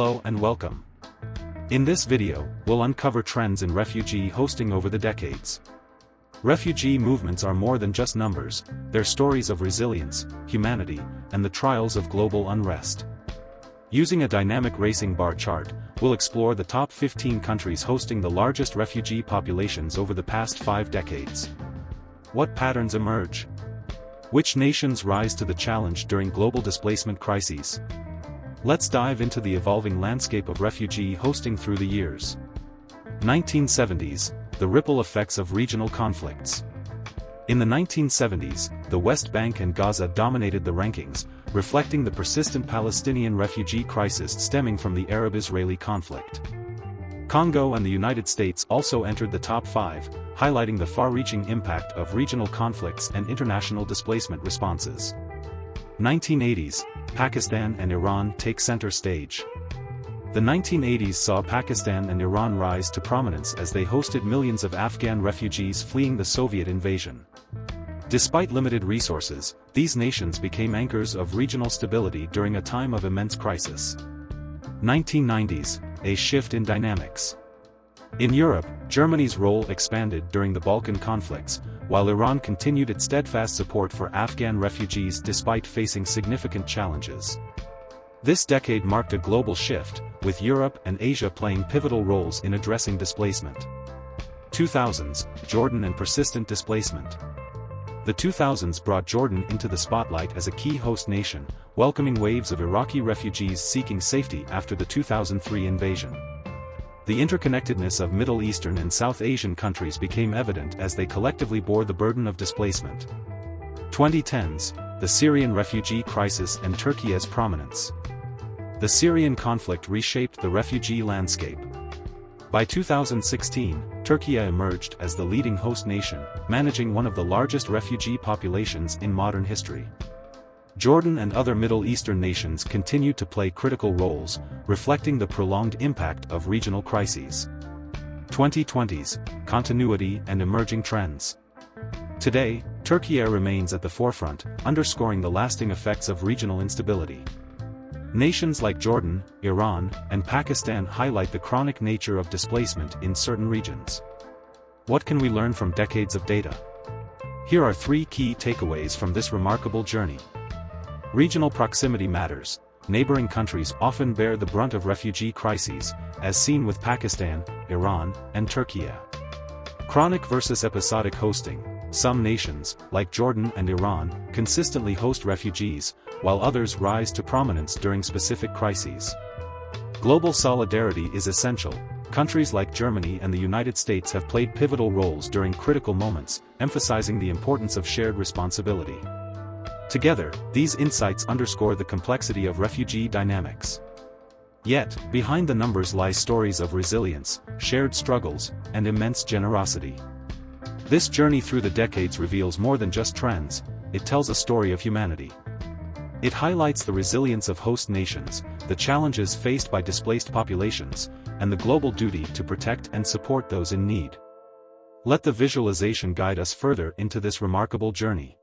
Hello and welcome. In this video, we'll uncover trends in refugee hosting over the decades. Refugee movements are more than just numbers, they're stories of resilience, humanity, and the trials of global unrest. Using a dynamic racing bar chart, we'll explore the top 15 countries hosting the largest refugee populations over the past 5 decades. What patterns emerge? Which nations rise to the challenge during global displacement crises? Let's dive into the evolving landscape of refugee hosting through the years. 1970s, the ripple effects of regional conflicts. In the 1970s, the West Bank and Gaza dominated the rankings, reflecting the persistent Palestinian refugee crisis stemming from the Arab-Israeli conflict. Congo and the United States also entered the top 5, highlighting the far-reaching impact of regional conflicts and international displacement responses. 1980s, Pakistan and Iran take center stage. The 1980s saw Pakistan and Iran rise to prominence as they hosted millions of Afghan refugees fleeing the Soviet invasion. Despite limited resources, these nations became anchors of regional stability during a time of immense crisis. 1990s, a shift in dynamics. In Europe, Germany's role expanded during the Balkan conflicts, while Iran continued its steadfast support for Afghan refugees despite facing significant challenges. This decade marked a global shift, with Europe and Asia playing pivotal roles in addressing displacement. 2000s, Jordan and persistent displacement. The 2000s brought Jordan into the spotlight as a key host nation, welcoming waves of Iraqi refugees seeking safety after the 2003 invasion. The interconnectedness of Middle Eastern and South Asian countries became evident as they collectively bore the burden of displacement. 2010s, the Syrian refugee crisis and Turkey's prominence. The Syrian conflict reshaped the refugee landscape. By 2016, Turkey emerged as the leading host nation, managing one of the largest refugee populations in modern history. Jordan and other Middle Eastern nations continue to play critical roles, reflecting the prolonged impact of regional crises. 2020s, continuity and emerging trends. Today, Turkey remains at the forefront, underscoring the lasting effects of regional instability. Nations like Jordan, Iran, and Pakistan highlight the chronic nature of displacement in certain regions. What can we learn from decades of data? Here are 3 key takeaways from this remarkable journey. Regional proximity matters. Neighboring countries often bear the brunt of refugee crises, as seen with Pakistan, Iran, and Turkey. Chronic versus episodic hosting. Some nations, like Jordan and Iran, consistently host refugees, while others rise to prominence during specific crises. Global solidarity is essential. Countries like Germany and the United States have played pivotal roles during critical moments, emphasizing the importance of shared responsibility. Together, these insights underscore the complexity of refugee dynamics. Yet, behind the numbers lie stories of resilience, shared struggles, and immense generosity. This journey through the decades reveals more than just trends, it tells a story of humanity. It highlights the resilience of host nations, the challenges faced by displaced populations, and the global duty to protect and support those in need. Let the visualization guide us further into this remarkable journey.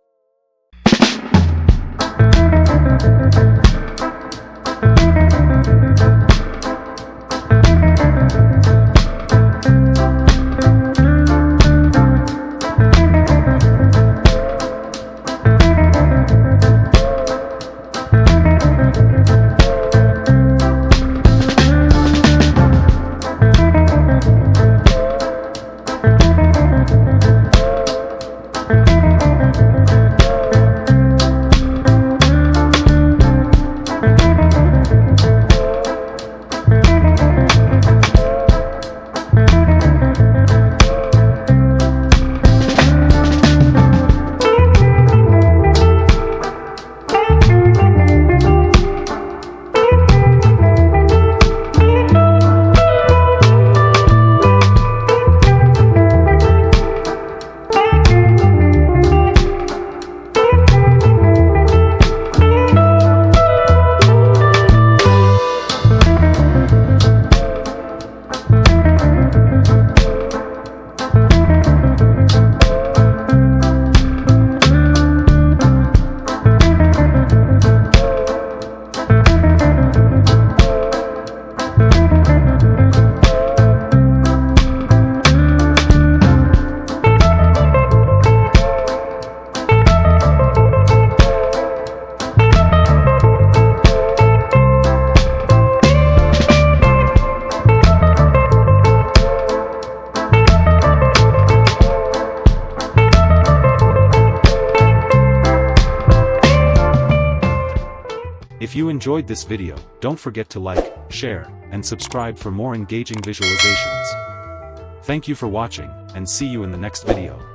you enjoyed this video, don't forget to like, share, and subscribe for more engaging visualizations. Thank you for watching, and see you in the next video.